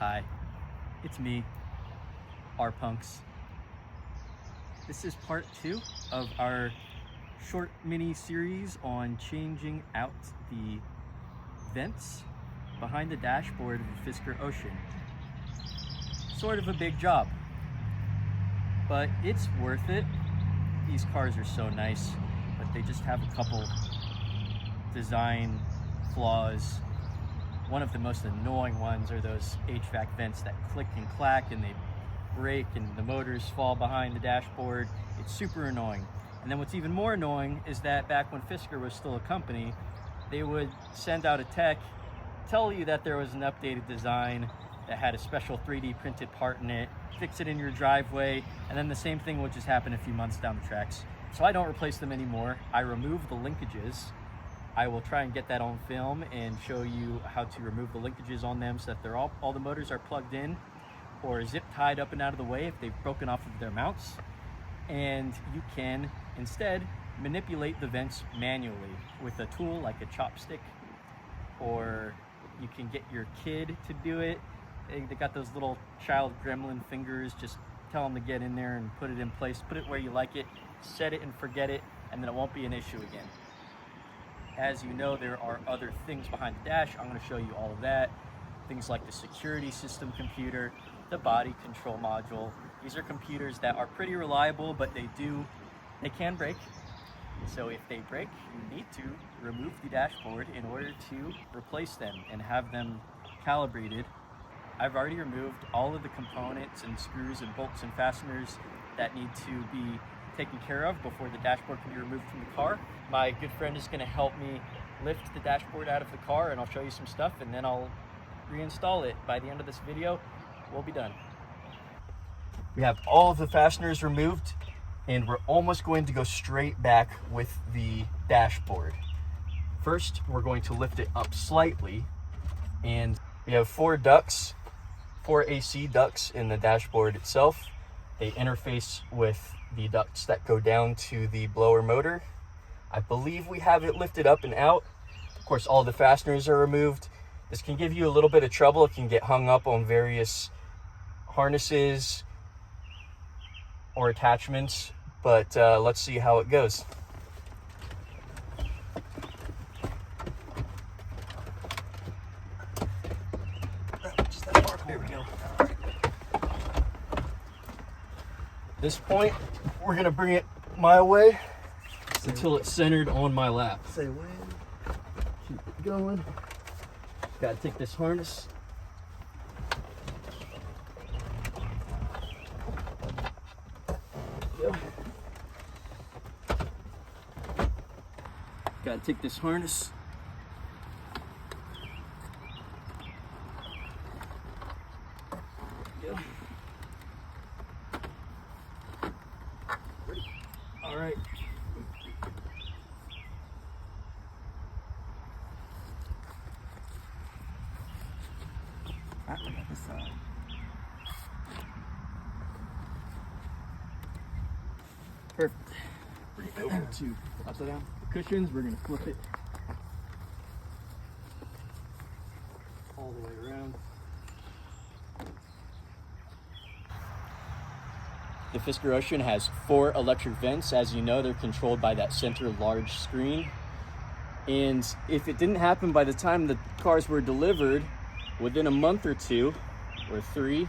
Hi, it's me, R-Punks. This is part 2 of our short mini series on changing out the vents behind the dashboard of the Fisker Ocean. Sort of a big job, but it's worth it. These cars are so nice, but they just have a couple design flaws. One of the most annoying ones are those HVAC vents that click and clack and they break and the motors fall behind the dashboard. It's super annoying. And then what's even more annoying is that back when Fisker was still a company, they would send out a tech, tell you that there was an updated design that had a special 3D printed part in it, fix it in your driveway, and then the same thing would just happen a few months down the tracks. So I don't replace them anymore. I remove the linkages. I will try and get that on film and show you how to remove the linkages on them so that they're all the motors are plugged in or zip tied up and out of the way if they've broken off of their mounts. And you can instead manipulate the vents manually with a tool like a chopstick, or you can get your kid to do it. They got those little child gremlin fingers. Just tell them to get in there and put it in place, put it where you like it, set it and forget it, and then it won't be an issue again. As you know, there are other things behind the dash. I'm going to show you all of that. Things like the security system computer, the body control module. These are computers that are pretty reliable, but they can break. So if they break, you need to remove the dashboard in order to replace them and have them calibrated. I've already removed all of the components and screws and bolts and fasteners that need to be taken care of before the dashboard can be removed from the car. My good friend is going to help me lift the dashboard out of the car, and I'll show you some stuff, and then I'll reinstall it. By the end of this video, we'll be done. We have all of the fasteners removed, and we're almost going to go straight back with the dashboard. First, we're going to lift it up slightly, and we have 4 ducts, 4 AC ducts in the dashboard itself. They interface with the ducts that go down to the blower motor. I believe we have it lifted up and out. Of course, all the fasteners are removed. This can give you a little bit of trouble. It can get hung up on various harnesses or attachments, but let's see how it goes. There we go. At this point, we're gonna bring it my way until it's centered on my lap. Say when. Keep it going. Gotta take this harness. Yep. Gotta take this harness. Yep. All right. This side. Perfect. Bring it over to upside down cushions. We're gonna flip it all the way around. The Fisker Ocean has 4 electric vents. As you know, they're controlled by that center large screen. And if it didn't happen by the time the cars were delivered, within a month or 2 or 3,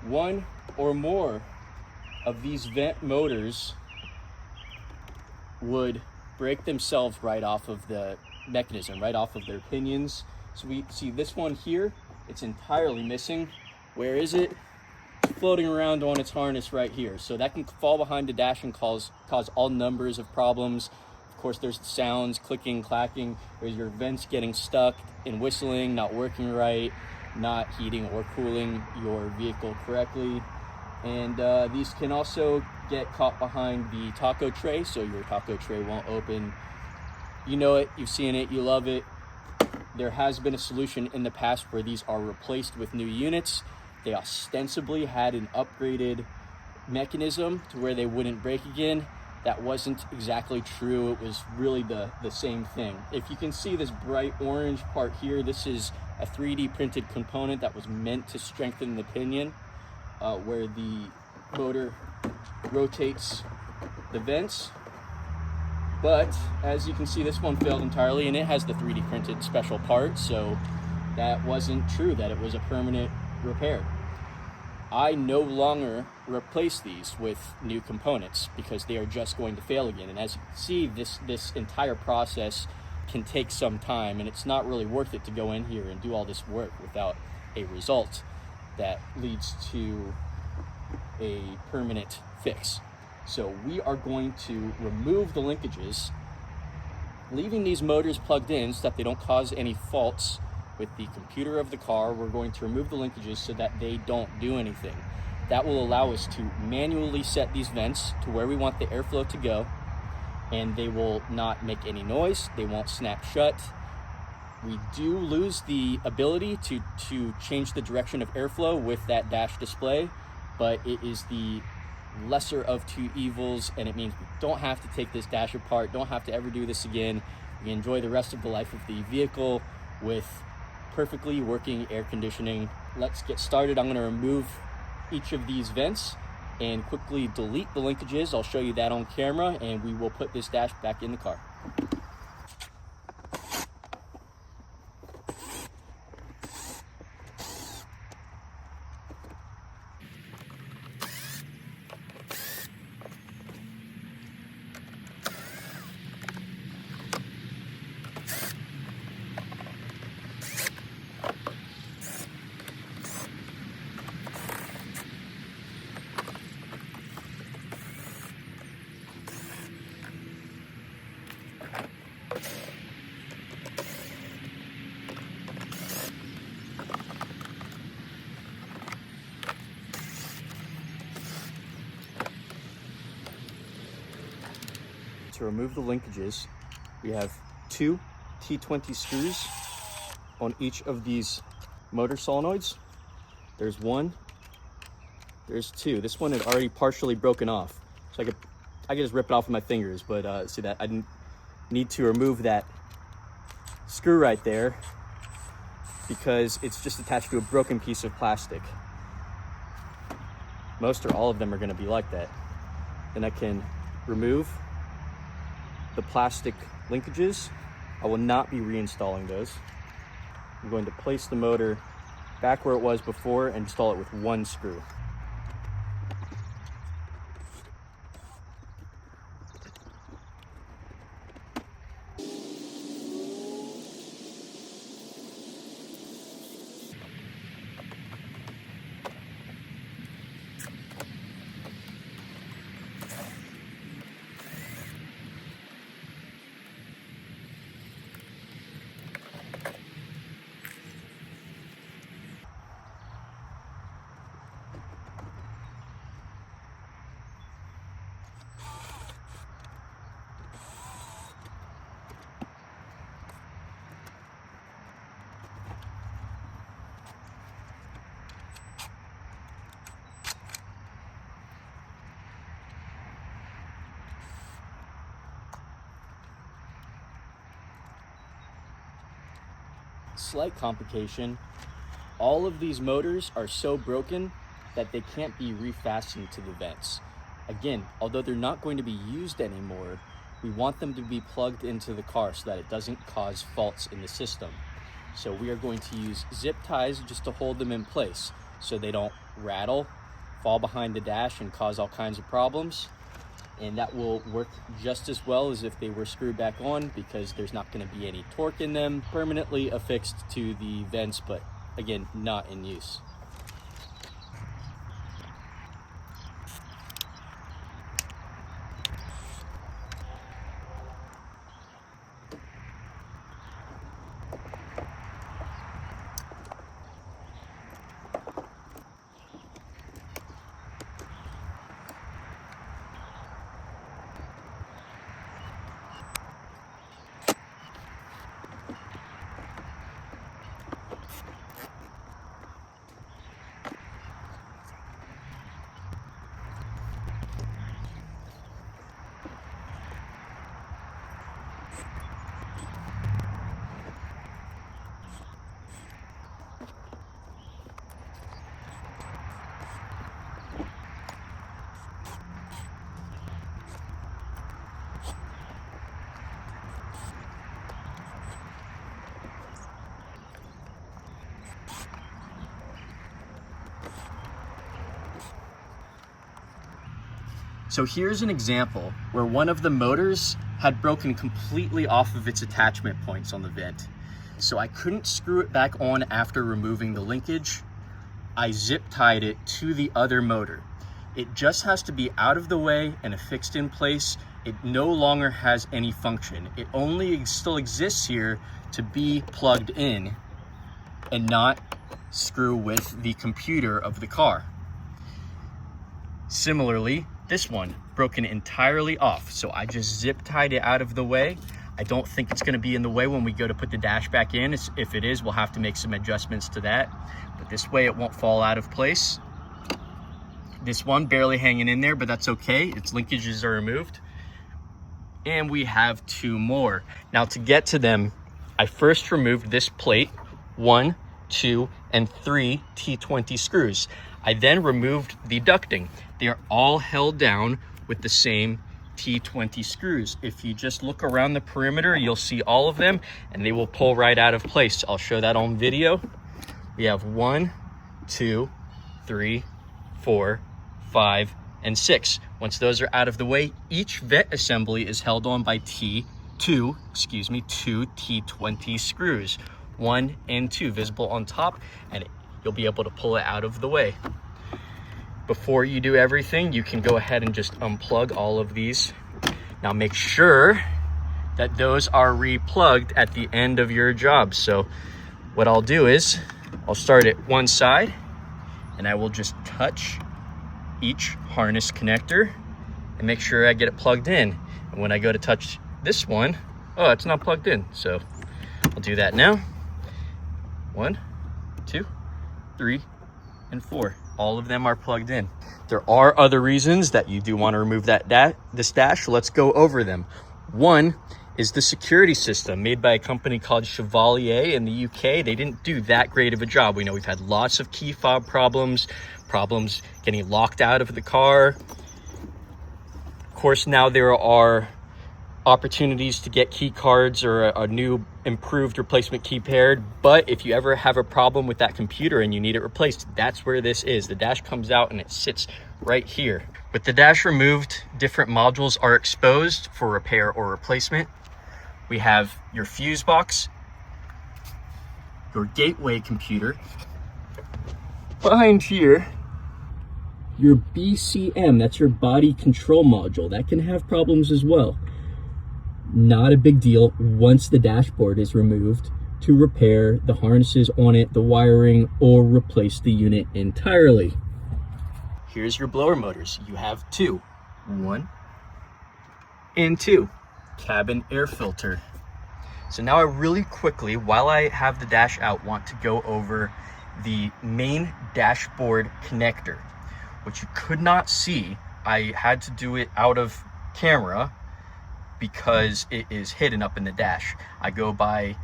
1 or more of these vent motors would break themselves right off of the mechanism, right off of their pinions. So we see this one here, it's entirely missing. Where is it? It's floating around on its harness right here. So that can fall behind the dash and cause all numbers of problems. Of course, there's sounds, clicking, clacking, there's your vents getting stuck and whistling, not working right, not heating or cooling your vehicle correctly. And these can also get caught behind the taco tray, so your taco tray won't open. You know it, you've seen it, you love it. There has been a solution in the past where these are replaced with new units. They ostensibly had an upgraded mechanism to where they wouldn't break again. that wasn't exactly true. It was really the same thing. If you can see this bright orange part here, this is a 3D printed component that was meant to strengthen the pinion, where the motor rotates the vents. But as you can see, this one failed entirely, and it has the 3D printed special part, so that wasn't true, that it was a permanent repair. I no longer replace these with new components because they are just going to fail again. And as you can see, this entire process can take some time, and it's not really worth it to go in here and do all this work without a result that leads to a permanent fix. So we are going to remove the linkages, leaving these motors plugged in so that they don't cause any faults with the computer of the car. We're going to remove the linkages so that they don't do anything. That will allow us to manually set these vents to where we want the airflow to go, and they will not make any noise. They won't snap shut. We do lose the ability to change the direction of airflow with that dash display, but it is the lesser of two evils, and it means we don't have to take this dash apart, don't have to ever do this again. We enjoy the rest of the life of the vehicle with perfectly working air conditioning. Let's get started. I'm going to remove each of these vents and quickly delete the linkages. I'll show you that on camera, and we will put this dash back in the car. To remove the linkages, we have two T20 screws on each of these motor solenoids. There's one, there's two. This one had already partially broken off, so I could just rip it off with my fingers, but see that I didn't need to remove that screw right there because it's just attached to a broken piece of plastic. Most or all of them are going to be like that. Then I can remove the plastic linkages. I will not be reinstalling those. I'm going to place the motor back where it was before and install it with one screw. Slight complication, all of these motors are so broken that they can't be refastened to the vents. Again, although they're not going to be used anymore, we want them to be plugged into the car so that it doesn't cause faults in the system. So we are going to use zip ties just to hold them in place so they don't rattle, fall behind the dash, and cause all kinds of problems. And that will work just as well as if they were screwed back on, because there's not going to be any torque in them, permanently affixed to the vents, but again, not in use. So here's an example where one of the motors had broken completely off of its attachment points on the vent. So I couldn't screw it back on after removing the linkage. I zip tied it to the other motor. It just has to be out of the way and affixed in place. It no longer has any function. It only still exists here to be plugged in and not screw with the computer of the car. Similarly, this one broken entirely off. So I just zip tied it out of the way. I don't think it's gonna be in the way when we go to put the dash back in. If it is, we'll have to make some adjustments to that. But this way it won't fall out of place. This one barely hanging in there, but that's okay. Its linkages are removed. And we have two more. Now to get to them, I first removed this plate, 1, 2, and 3 T20 screws. I then removed the ducting. They are all held down with the same T20 screws. If you just look around the perimeter, you'll see all of them and they will pull right out of place. I'll show that on video. We have 1, 2, 3, 4, 5, and 6. Once those are out of the way, each vent assembly is held on by two T20 screws, 1 and 2 visible on top, and you'll be able to pull it out of the way. Before you do everything, you can go ahead and just unplug all of these. Now make sure that those are replugged at the end of your job. So what I'll do is I'll start at one side and I will just touch each harness connector and make sure I get it plugged in. And when I go to touch this one, oh, it's not plugged in. So I'll do that now. 1, 2, 3, and 4. All of them are plugged in. There are other reasons that you do want to remove this dash. Let's go over them. One is the security system made by a company called Chevalier in the UK. They didn't do that great of a job. We know we've had lots of key fob problems getting locked out of the car. Of course, now there are opportunities to get key cards or a new improved replacement key paired, but if you ever have a problem with that computer and you need it replaced, that's where this is. The dash comes out and it sits right here. With the dash removed, different modules are exposed for repair or replacement. We have your fuse box, your gateway computer, behind here your BCM, that's your body control module. That can have problems as well. Not a big deal once the dashboard is removed to repair the harnesses on it, the wiring, or replace the unit entirely. Here's your blower motors. You have 2, 1 and 2. Cabin air filter. So now I really quickly, while I have the dash out, want to go over the main dashboard connector, which you could not see. I had to do it out of camera because it is hidden up in the dash. I go by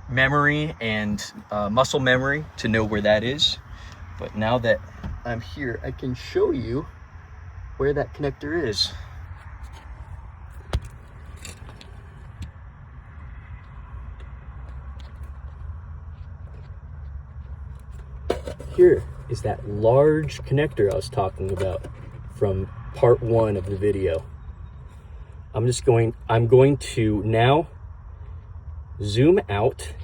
memory and muscle memory to know where that is. But now that I'm here, I can show you where that connector is. Here is that large connector I was talking about from part 1 of the video. I'm going to now zoom out,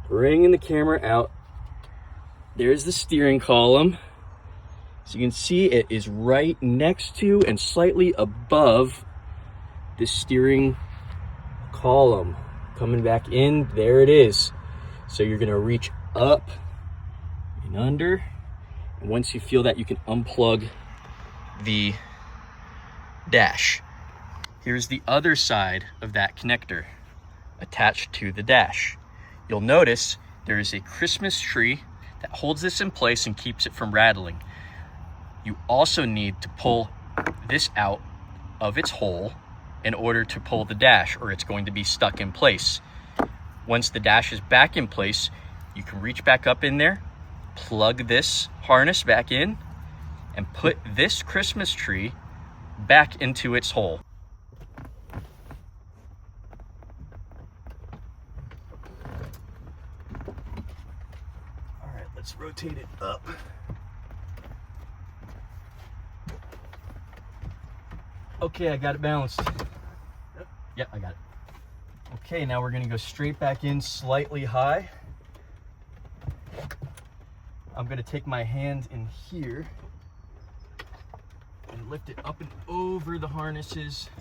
bringing the camera out. There's the steering column. So you can see it is right next to and slightly above the steering column. Coming back in, there it is. So you're gonna reach up and under. And once you feel that, you can unplug the dash. Here's the other side of that connector attached to the dash. You'll notice there is a Christmas tree that holds this in place and keeps it from rattling. You also need to pull this out of its hole in order to pull the dash, or it's going to be stuck in place. Once the dash is back in place, you can reach back up in there, plug this harness back in, and put this Christmas tree back into its hole. All right, let's rotate it up. Okay, I got it balanced. Yep, I got it. Okay, now we're gonna go straight back in slightly high. I'm gonna take my hand in here and lift it up and over the harnesses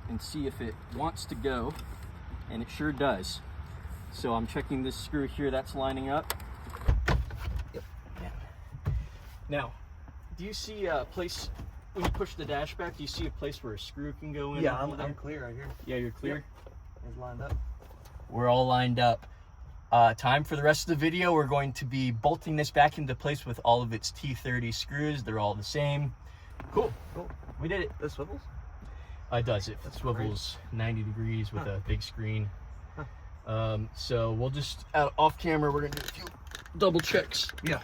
and see if it wants to go, and it sure does. So I'm checking this screw here that's lining up. Yep. Now, do you see a place, when you push the dash back, do you see a place where a screw can go in? Yeah, I'm clear right here. Yeah, you're clear? Yep. It's lined up. We're all lined up. Time for the rest of the video. We're going to be bolting this back into place with all of its T30 screws. They're all the same. Cool. We did it. This swivels? It does. It swivels 90 degrees with a big screen. So we'll just, off camera, we're going to do a few double checks. Yeah.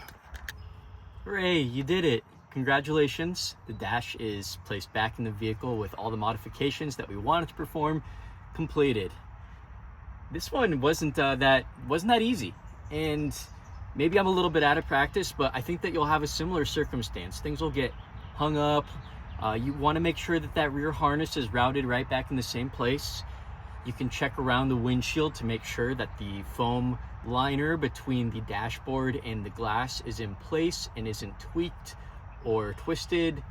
Hooray, you did it. Congratulations. The dash is placed back in the vehicle with all the modifications that we wanted to perform completed. This one wasn't that easy, and maybe I'm a little bit out of practice, but I think that you'll have a similar circumstance. Things will get hung up. You want to make sure that that rear harness is routed right back in the same place. You can check around the windshield to make sure that the foam liner between the dashboard and the glass is in place and isn't tweaked or twisted.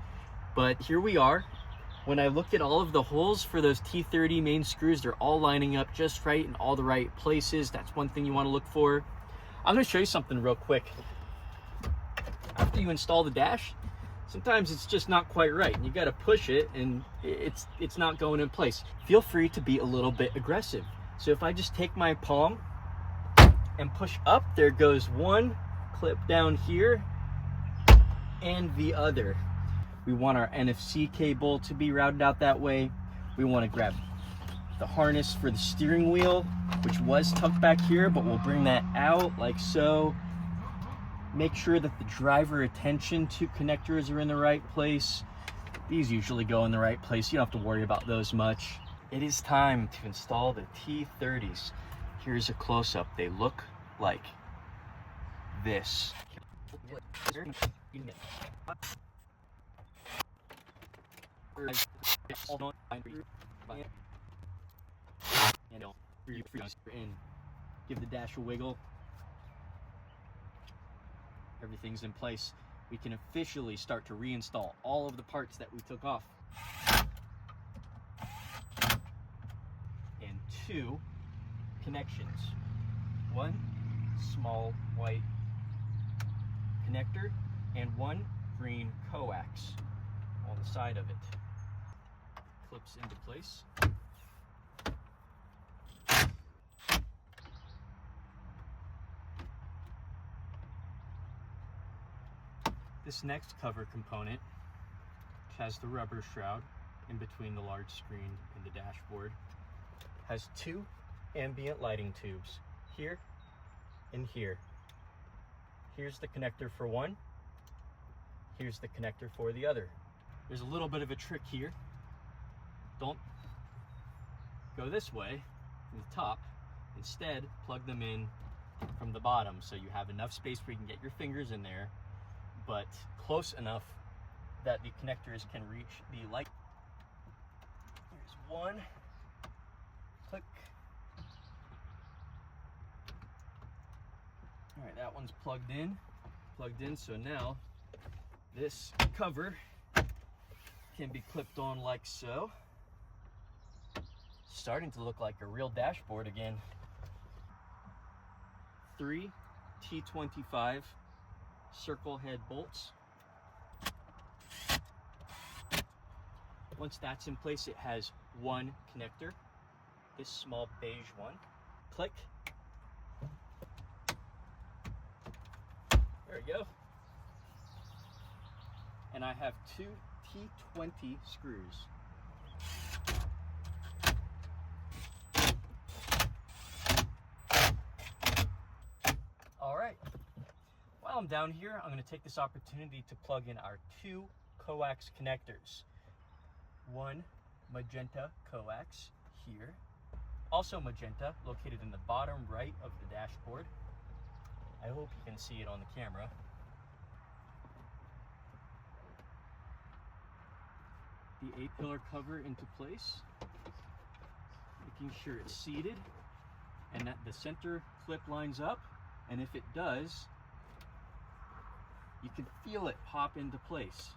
But here we are. When I look at all of the holes for those T30 main screws, they're all lining up just right in all the right places. That's one thing you want to look for. I'm going to show you something real quick. After you install the dash, sometimes it's just not quite right, and you got to push it, and it's not going in place. Feel free to be a little bit aggressive. So if I just take my palm and push up, there goes one clip down here and the other. We want our NFC cable to be routed out that way. We want to grab the harness for the steering wheel, which was tucked back here, but we'll bring that out like so. Make sure that the driver attention to connectors are in the right place. These usually go in the right place. You don't have to worry about those much. It is time to install the T30s. Here's a close-up. They look like this. Give the dash a wiggle. Everything's in place. We can officially start to reinstall all of the parts that we took off. And two connections. One small white connector and one green coax on the side of it. Clips into place. This next cover component, which has the rubber shroud in between the large screen and the dashboard, has two ambient lighting tubes, here and here. Here's the connector for one, here's the connector for the other. There's a little bit of a trick here. Don't go this way from the top. Instead, plug them in from the bottom so you have enough space where you can get your fingers in there, but close enough that the connectors can reach the light. Here's one. Click. All right, that one's plugged in. So now this cover can be clipped on like so. Starting to look like a real dashboard again. 3 T25 circle head bolts. Once that's in place, it has one connector, this small beige one. Click. There we go. And I have two T20 screws. All right. While I'm down here, I'm going to take this opportunity to plug in our two coax connectors. One magenta coax here, also magenta, located in the bottom right of the dashboard. I hope you can see it on the camera. the A-pillar cover into place, making sure it's seated and that the center clip lines up, and if it does, you can feel it pop into place.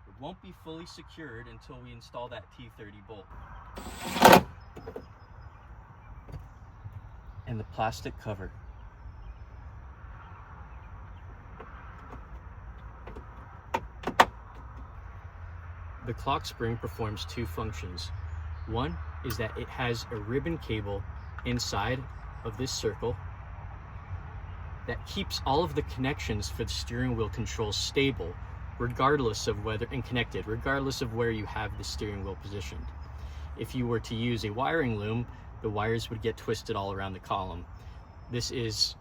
It won't be fully secured until we install that T30 bolt. And the plastic cover. The clock spring performs two functions. One is that it has a ribbon cable inside of this circle that keeps all of the connections for the steering wheel controls stable, regardless of whether, and connected, regardless of where you have the steering wheel positioned. If you were to use a wiring loom, the wires would get twisted all around the column. This is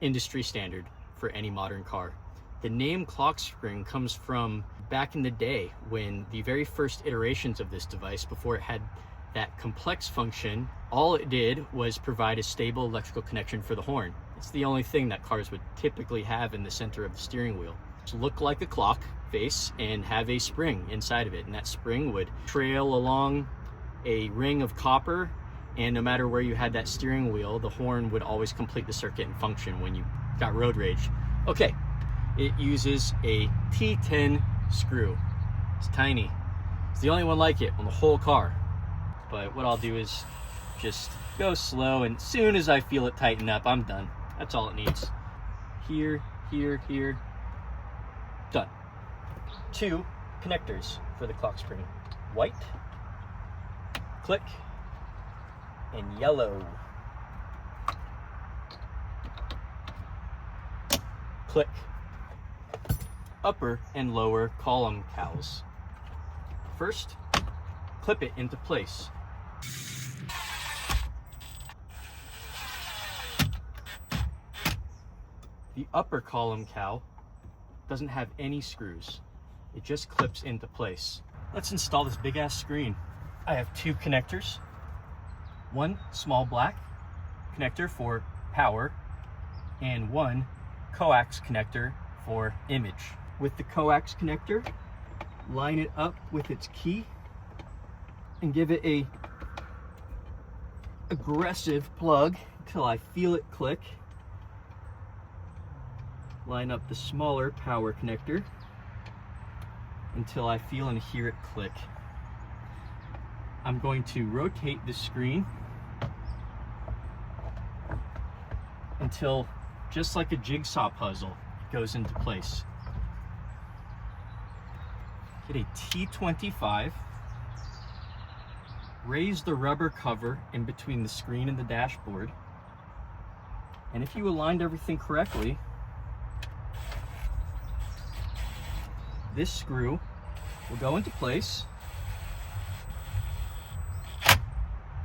industry standard for any modern car. The name clock spring comes from back in the day when the very first iterations of this device, before it had that complex function, all it did was provide a stable electrical connection for the horn. It's the only thing that cars would typically have in the center of the steering wheel. To look like a clock face and have a spring inside of it, and that spring would trail along a ring of copper, and no matter where you had that steering wheel, the horn would always complete the circuit and function when you got road rage. Okay, it uses a T10 screw. It's tiny. It's the only one like it on the whole car. But what I'll do is just go slow, and as soon as I feel it tighten up, I'm done. That's all it needs. Here, here, here. Done. Two connectors for the clock spring. White, click, and yellow. Click. Upper and lower column cowls. First, clip it into place. The upper column cowl doesn't have any screws. It just clips into place. Let's install this big ass screen. I have two connectors. One small black connector for power and one coax connector for image. With the coax connector, line it up with its key and give it a aggressive plug until I feel it click. Line up the smaller power connector until I feel and hear it click. I'm going to rotate the screen until, just like a jigsaw puzzle, it goes into place. Get a T25, raise the rubber cover in between the screen and the dashboard, and if you aligned everything correctly, this screw will go into place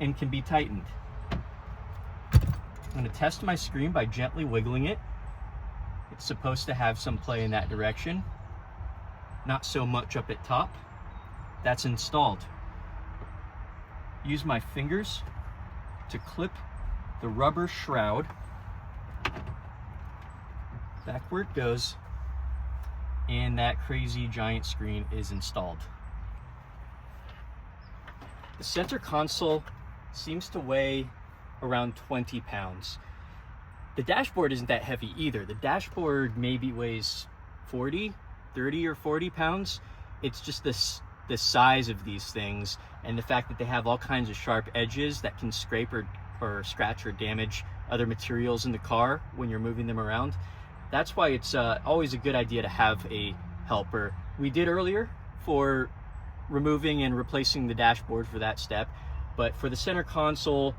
and can be tightened. I'm going to test my screen by gently wiggling it. It's supposed to have some play in that direction, not so much up at top. That's installed. Use my fingers to clip the rubber shroud back where it goes, and that crazy giant screen is installed. The center console seems to weigh around 20 pounds. The dashboard isn't that heavy either. The dashboard maybe weighs 30 or 40 pounds. It's just the size of these things and the fact that they have all kinds of sharp edges that can scrape or scratch or damage other materials in the car when you're moving them around. That's why it's always a good idea to have a helper. We did earlier for removing and replacing the dashboard for that step, but for the center console,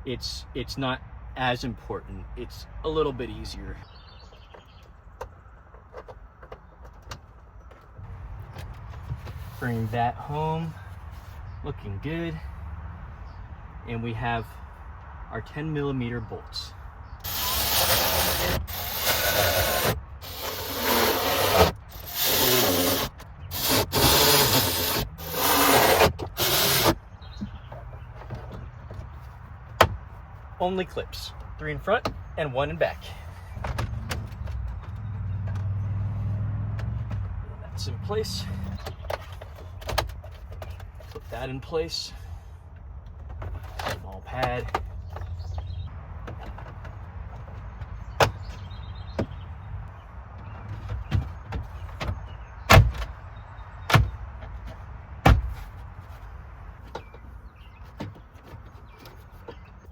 it's not as important. It's a little bit easier. Bring that home, looking good. And we have our 10mm bolts. Only clips, 3 in front and 1 in back. That's in place. that in place. Small pad.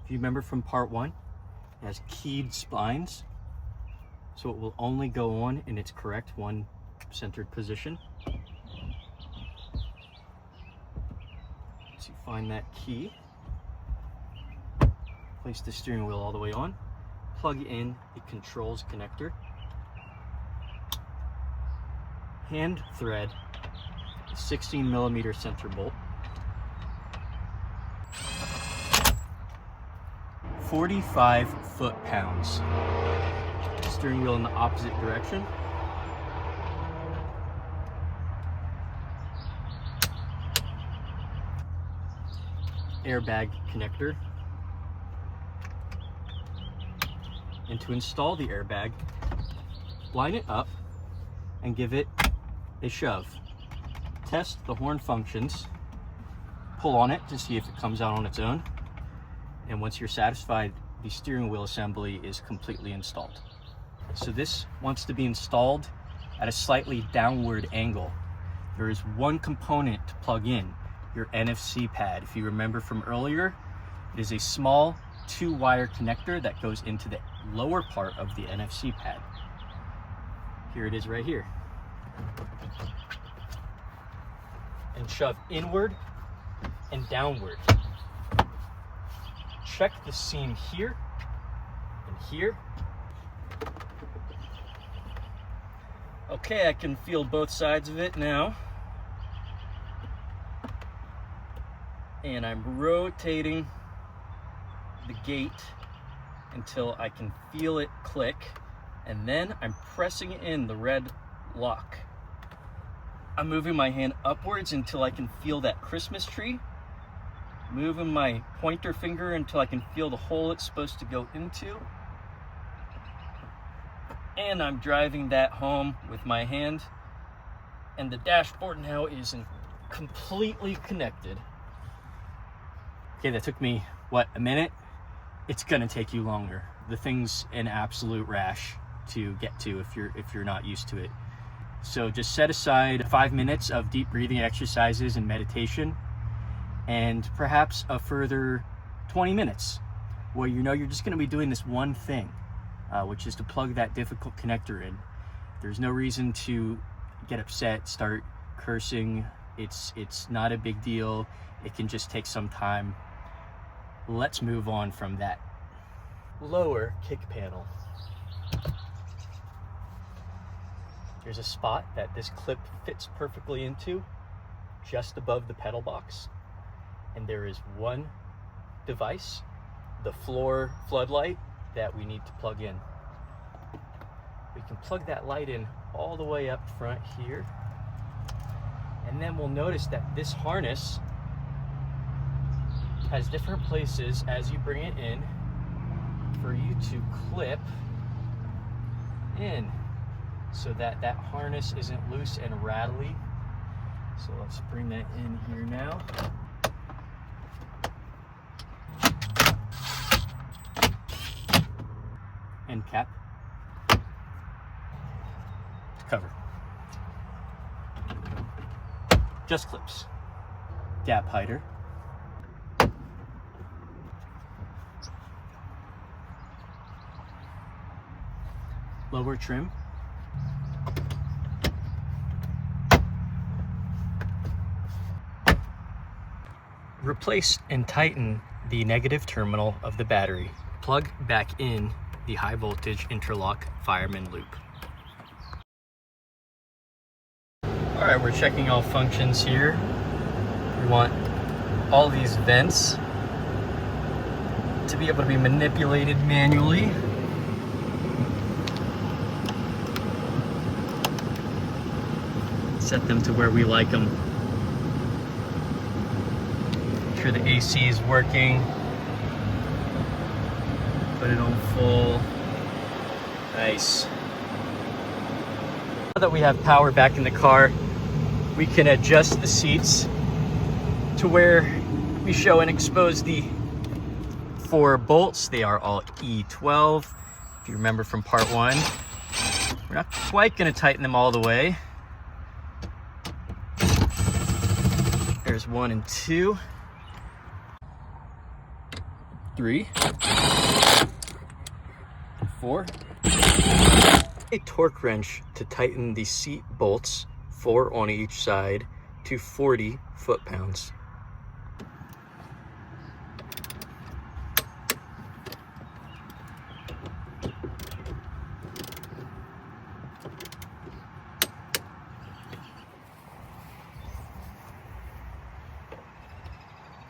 If you remember from part 1, it has keyed splines, so it will only go on in its correct one centered position. So you find that key, place the steering wheel all the way on, plug in the controls connector, hand thread a 16mm center bolt, 45 foot-pounds. Steering wheel in the opposite direction. Airbag connector. And to install the airbag, line it up and give it a shove. Test the horn functions. Pull on it to see if it comes out on its own. And once you're satisfied, the steering wheel assembly is completely installed. So this wants to be installed at a slightly downward angle. There is one component to plug in, your NFC pad. If you remember from earlier, it is a small 2-wire connector that goes into the lower part of the NFC pad. Here it is right here. And shove inward and downward. Check the seam here and here. Okay, I can feel both sides of it now. And I'm rotating the gate until I can feel it click, and then I'm pressing in the red lock. I'm moving my hand upwards until I can feel that Christmas tree. Moving my pointer finger until I can feel the hole it's supposed to go into. And I'm driving that home with my hand. And the dashboard now is completely connected. Okay, that took me, what, a minute? It's gonna take you longer. The thing's an absolute rash to get to if you're not used to it. So just set aside 5 minutes of deep breathing exercises and meditation, and perhaps a further 20 minutes where you know you're just going to be doing this one thing, which is to plug that difficult connector in. There's no reason to get upset, start cursing. It's not a big deal. It can just take some time. Let's move on from that. Lower kick panel. There's a spot that this clip fits perfectly into, just above the pedal box. And there is one device, the floor floodlight, that we need to plug in. We can plug that light in all the way up front here. And then we'll notice that this harness has different places as you bring it in for you to clip in, so that that harness isn't loose and rattly. So let's bring that in here now. End cap to cover. Just clips. Gap hider. Lower trim. Replace and tighten the negative terminal of the battery. Plug back in the high voltage interlock fireman loop. All right, we're checking all functions here. We want all these vents to be able to be manipulated manually. Set them to where we like them. Make sure the AC is working. Put it on full. Nice. Now that we have power back in the car, we can adjust the seats to where we show and expose the 4 bolts. They are all E12. If you remember from part 1, we're not quite going to tighten them all the way. There's 1 and 2. 3. 4. A torque wrench to tighten the seat bolts, 4 on each side, to 40 foot-pounds.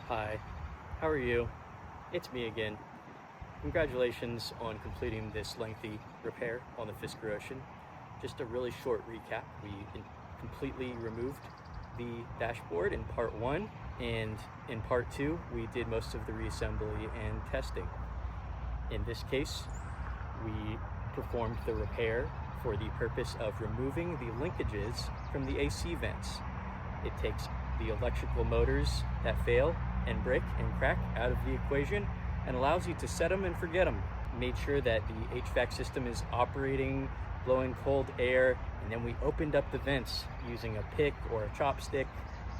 Hi, how are you? It's me again. Congratulations on completing this lengthy repair on the Fisker Ocean. Just a really short recap. We completely removed the dashboard in part 1, and in part 2 we did most of the reassembly and testing. In this case, we performed the repair for the purpose of removing the linkages from the AC vents. It takes the electrical motors that fail and break and crack out of the equation and allows you to set them and forget them. Made sure that the HVAC system is operating, blowing cold air, and then we opened up the vents using a pick or a chopstick.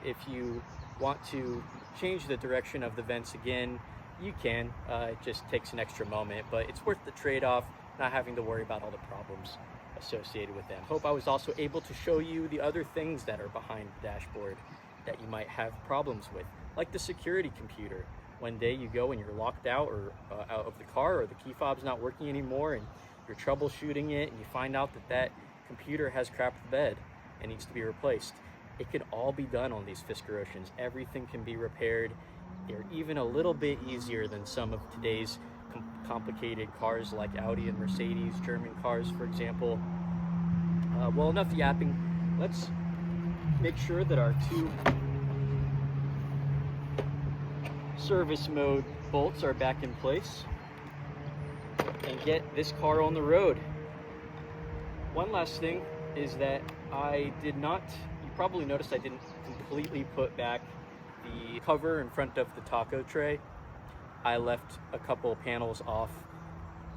If you want to change the direction of the vents again, you can. It just takes an extra moment, but it's worth the trade-off, not having to worry about all the problems associated with them. Hope I was also able to show you the other things that are behind the dashboard that you might have problems with, like the security computer. One day you go and you're locked out or out of the car, or the key fob's not working anymore, and you're troubleshooting it, and you find out that that computer has crapped the bed and needs to be replaced. It can all be done on these Fisker Oceans. Everything can be repaired. They're even a little bit easier than some of today's complicated cars like Audi and Mercedes, German cars, for example. Well, enough yapping. Let's make sure that our 2 service mode bolts are back in place and get this car on the road. One last thing is that I did not, you probably noticed I didn't completely put back the cover in front of the taco tray. I left a couple panels off.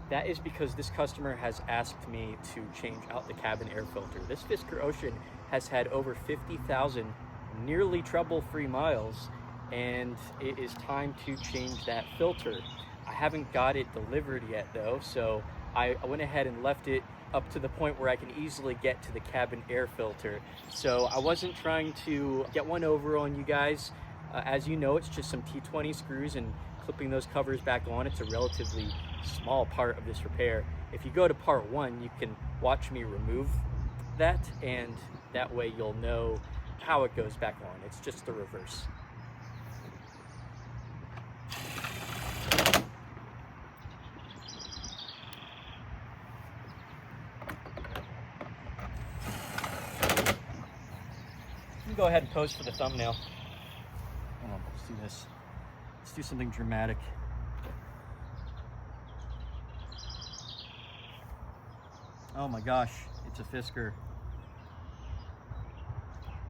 That is because this customer has asked me to change out the cabin air filter. This Fisker Ocean has had over 50,000 nearly trouble-free miles, and it is time to change that filter. I haven't got it delivered yet though, so I went ahead and left it up to the point where I can easily get to the cabin air filter. So I wasn't trying to get one over on you guys. As you know, it's just some T20 screws and clipping those covers back on. It's a relatively small part of this repair. If you go to part 1, you can watch me remove that, and that way you'll know how it goes back on. It's just the reverse. You can go ahead and pose for the thumbnail. Hold on, let's do this. Let's do something dramatic. Oh my gosh, it's a Fisker.